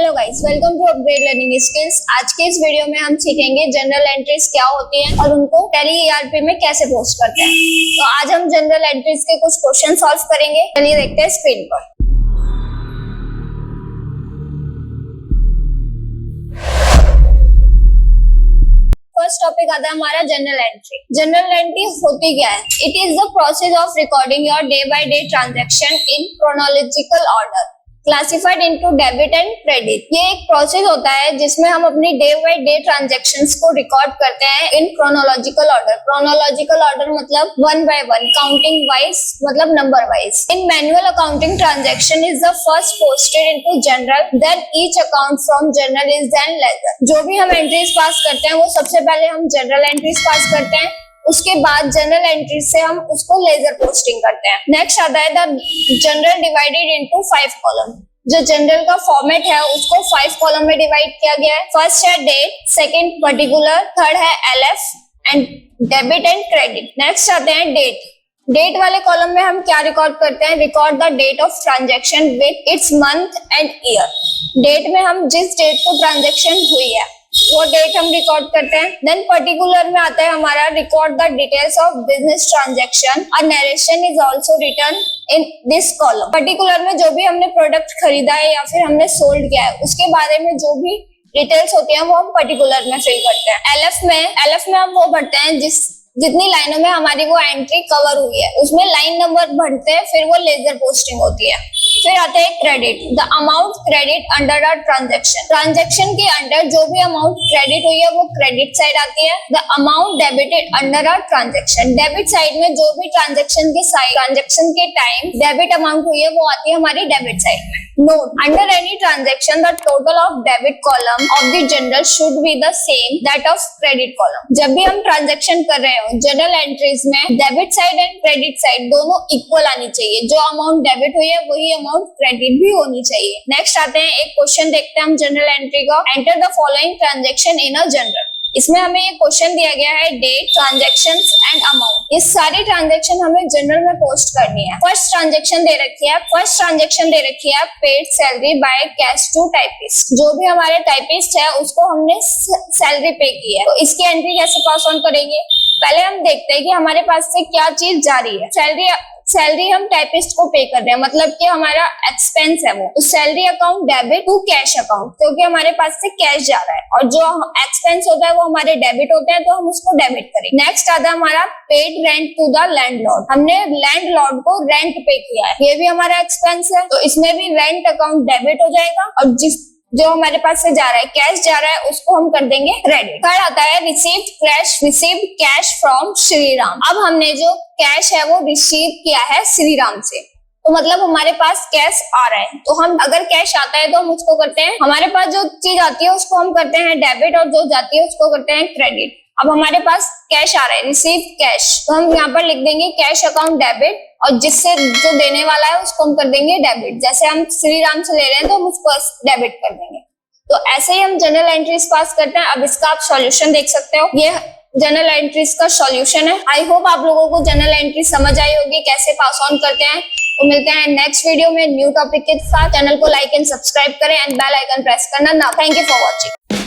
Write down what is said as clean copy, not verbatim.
Hello guys, welcome to upgrade learning skills. आज के इस वीडियो में हम सीखेंगे जनरल एंट्रीज क्या होती हैं और उनको टैली ईआरपी में कैसे पोस्ट करते हैं। तो आज हम जनरल एंट्रीज के कुछ क्वेश्चन सॉल्व करेंगे। चलिए देखते हैं स्क्रीन पर। फर्स्ट टॉपिक आता है हमारा जनरल एंट्री। जनरल एंट्री होती क्या है? It is the process of recording your day by day transaction in chronological order classified into debit and credit. ये एक प्रोसेस होता है जिसमें हम अपनी डे बाय डे ट्रांजैक्शंस को रिकॉर्ड करते हैं in chronological order. Chronological order मतलब 1 by 1, काउंटिंग वाइज मतलब number wise. In manual accounting transaction is the first posted into journal, then each account from journal is then laser. जो भी हम entries pass करते हैं वो सबसे पहले हम जनरल एंट्रीज पास करते हैं, उसके बाद जनरल एंट्री से हम उसको लेजर पोस्टिंग करते हैं। नेक्स्ट आता है the general divided into 5 column. जो जनरल का फॉर्मेट है उसको 5 कॉलम में डिवाइड किया गया है। फर्स्ट है डेट, सेकंड पर्टिकुलर, थर्ड है LF and debit and credit. Next आते हैं डेट। डेट वाले कॉलम में हम क्या रिकॉर्ड करते हैं? Record the date of transaction with its month and year. Date में हम जिस डेट को ट्रांजैक्शन हुई है वो डेट हम रिकॉर्ड करते हैं। देन पर्टिकुलर में आता है हमारा record the details of business transaction. A narration is also written in this column. Particular में जो भी हमने प्रोडक्ट खरीदा है या फिर हमने सोल्ड किया है उसके बारे में जो भी डिटेल्स होती हैं वो हम पर्टिकुलर में फिल करते हैं। एलएफ में हम वो भरते हैं जितनी लाइनों में हमारी वो एंट्री कवर हुई है उसमें लाइन नंबर भरते हैं, फिर वो लेजर पोस्टिंग होती है। फिर आता है credit, the amount credit under a transaction. Transaction के अंडर जो भी अमाउंट क्रेडिट हुई है वो क्रेडिट साइड आती है। The amount debited under a transaction, debit side में जो भी ट्रांजैक्शन के टाइम डेबिट अमाउंट हुई है वो आती है हमारी डेबिट साइड में। Note, under any transaction the total of debit column of the general should be the same that of credit column. जब भी हम ट्रांजैक्शन कर रहे हो जनरल एंट्रीज में debit side and credit side दोनों इक्वल आनी चाहिए। जो अमाउंट डेबिट हुई है वही अमाउंट क्रेडिट भी होनी चाहिए। नेक्स्ट आते हैं एक क्वेश्चन देखते हैं हम जनरल एंट्री का। Enter the following transaction in a general. इसमें हमें ये क्वेश्चन दिया गया है डेट, ट्रांजैक्शंस एंड अमाउंट। ये सारी ट्रांजैक्शन हमें जनरल में पोस्ट करनी है। फर्स्ट ट्रांजैक्शन दे रखी है paid salary by cash to typist. जो भी हमारे टाइपिस्ट है उसको हमने सैलरी पे की है, तो इसकी एंट्री कैसे पास ऑन करेंगे? पहले हम देखते हैं कि हमारे पास से क्या चीज जा रही है। सैलरी हम टाइपिस्ट को पे कर रहे हैं, मतलब कि हमारा एक्सपेंस है वो। तो salary account debit to cash account, क्योंकि हमारे पास से कैश जा रहा है और जो एक्सपेंस होता है वो हमारे डेबिट होते हैं, तो हम उसको डेबिट करेंगे। नेक्स्ट आता है हमारा paid rent to the landlord. हमने लैंडलॉर्ड को रेंट पे किया है, ये भी हमारा एक्सपेंस है, तो इसमें भी रेंट अकाउंट डेबिट हो जाएगा और जो हमारे पास से जा रहा है कैश जा रहा है उसको हम कर देंगे क्रेडिट। थर्ड आता है रिसीव्ड कैश फ्रॉम श्रीराम। अब हमने जो कैश है वो रिसीव किया है श्रीराम से, तो मतलब हमारे पास कैश आ रहा है। तो हम अगर कैश आता है तो हम उसको करते हैं, हमारे पास जो चीज आती है उसको हम करते हैं डेबिट और जो जाती है उसको करते हैं क्रेडिट। अब हमारे पास कैश आ रहा है, रिसीव कैश, तो हम यहाँ पर लिख देंगे कैश अकाउंट डेबिट और जिससे जो देने वाला है उसको हम कर देंगे डेबिट। जैसे हम श्रीराम से ले रहे हैं तो हम उसको डेबिट कर देंगे। तो ऐसे ही हम जनरल एंट्रीज पास करते हैं। अब इसका आप सॉल्यूशन देख सकते हो, ये जनरल एंट्रीज का सॉल्यूशन है। आई होप आप लोगों को जनरल एंट्री समझ आई होगी कैसे पास ऑन करते हैं। तो मिलते हैं नेक्स्ट वीडियो में न्यू टॉपिक के साथ। चैनल को लाइक एंड सब्सक्राइब करें एंड बेल आइकन प्रेस करना ना। Thank you for watching.